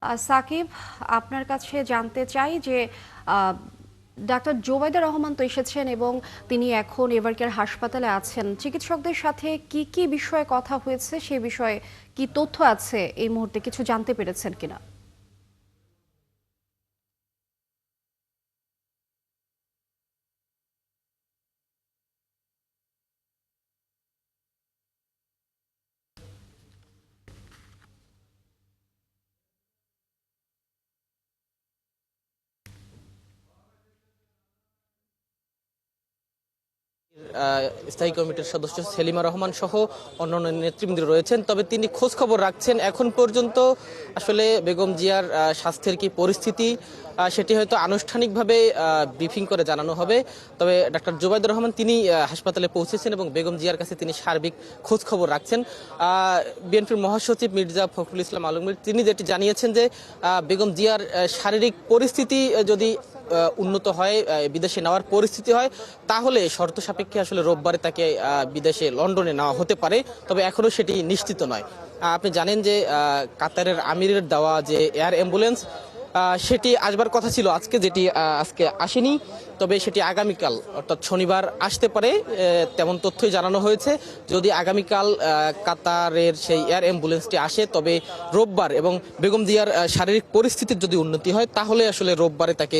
সাকিব, আপনার কাছে জানতে চাই যে আহ, ডাক্তার জোবাইদা রহমান তো এসেছেন এবং তিনি এখন এভারকেয়ার হাসপাতালে আছেন। চিকিৎসকদের সাথে কি কি বিষয়ে কথা হয়েছে, সে বিষয়ে কি তথ্য আছে এই মুহূর্তে কিছু জানতে পেরেছেন কিনা? স্থায়ী কমিটির সদস্য সেলিমা রহমান সহ অন্যান্য নেতৃবৃন্দ রয়েছেন, তবে তিনি খোঁজ খবর রাখছেন। এখন পর্যন্ত আসলে বেগম জিয়ার স্বাস্থ্যের কি পরিস্থিতি সেটি হয়তো আনুষ্ঠানিকভাবে ব্রিফিং করে জানানো হবে। তবে ডাক্তার জোবাইদুর রহমান তিনি হাসপাতালে পৌঁছেছেন এবং বেগম জিয়ার কাছে তিনি সার্বিক খোঁজ খবর রাখছেন। বিএনপির মহাসচিব মির্জা ফখরুল ইসলাম আলমগীর তিনি যেটি জানিয়েছেন যে বেগম জিয়ার শারীরিক পরিস্থিতি যদি উন্নত হয়, বিদেশে নেওয়ার পরিস্থিতি হয়, তাহলে শর্ত সাপেক্ষে আসলে রোববারে তাকে বিদেশে লন্ডনে নেওয়া হতে পারে। তবে এখনো সেটি নিশ্চিত নয়। আপনি জানেন যে কাতারের আমিরের দেওয়া যে এয়ার অ্যাম্বুলেন্স সেটি আসবার কথা ছিল আজকে, যেটি আজকে আসেনি। তবে সেটি আগামীকাল অর্থাৎ শনিবার আসতে পারে, তেমন তথ্যই জানানো হয়েছে। যদি আগামীকাল কাতারের সেই এয়ার অ্যাম্বুলেন্সটি আসে, তবে রোববার এবং বেগম জিয়ার শারীরিক পরিস্থিতির যদি উন্নতি হয়, তাহলে আসলে রোববারে তাকে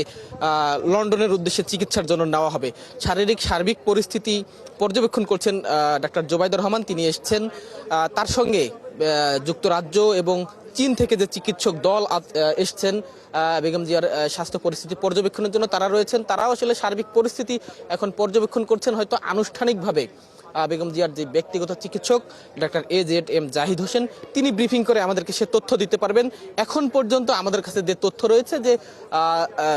লন্ডনের উদ্দেশ্যে চিকিৎসার জন্য নেওয়া হবে। শারীরিক সার্বিক পরিস্থিতি পর্যবেক্ষণ করছেন ডাক্তার জোবাইদুর রহমান। তিনি এসছেন, তার সঙ্গে যুক্তরাজ্য এবং চীন থেকে যে চিকিৎসক দল এসছেন বেগম জিয়ার স্বাস্থ্য পরিস্থিতি পর্যবেক্ষণের জন্য, তারা রয়েছেন। তারাও আসলে সার্বিক পরিস্থিতি এখন পর্যবেক্ষণ করছেন। হয়তো আনুষ্ঠানিকভাবে বেগম জিয়ার যে ব্যক্তিগত চিকিৎসক ডাক্তার AZM জাহিদ হোসেন তিনি ব্রিফিং করে আমাদেরকে সে তথ্য দিতে পারবেন। এখন পর্যন্ত আমাদের কাছে যে তথ্য রয়েছে যে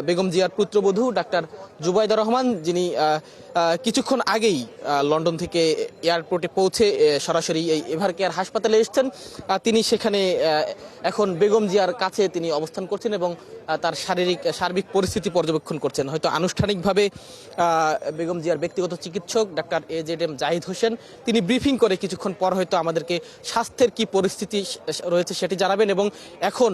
বেগম জিয়ার পুত্রবধূ ডাক্তার জুবাইদা রহমান, যিনি কিছুক্ষণ আগেই লন্ডন থেকে এয়ারপোর্টে পৌঁছে সরাসরি এই এভারকেয়ার হাসপাতালে এসেছেন, তিনি সেখানে এখন বেগম জিয়ার কাছে তিনি অবস্থান করছেন এবং তার সার্বিক পরিস্থিতি পর্যবেক্ষণ করছেন। হয়তো আনুষ্ঠানিকভাবে বেগম জিয়ার ব্যক্তিগত চিকিৎসক ডাক্তার AZM জাহিদ হোসেন তিনি ব্রিফিং করে কিছুক্ষণ পর হয়তো আমাদেরকে স্বাস্থ্যের কি পরিস্থিতি রয়েছে সেটি জানাবেন এবং এখন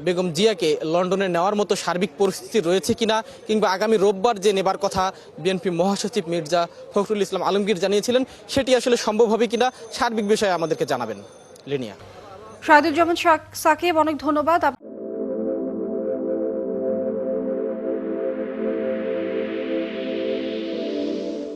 বেগম জিয়াকে লন্ডনে নেওয়ার মতো সার্বিক পরিস্থিতি রয়েছে কিনা, কিংবা আগামী রোববার যে নেবার কথা বিএনপি মহাসচিব মির্জা ফখরুল ইসলাম আলমগীর জানিয়েছিলেন, সেটি আসলে সম্ভব হবে কিনা সার্বিক বিষয়ে আমাদেরকে জানাবেন। লিনিয়া। শাহিদুজ্জামান সাকিব, অনেক ধন্যবাদ।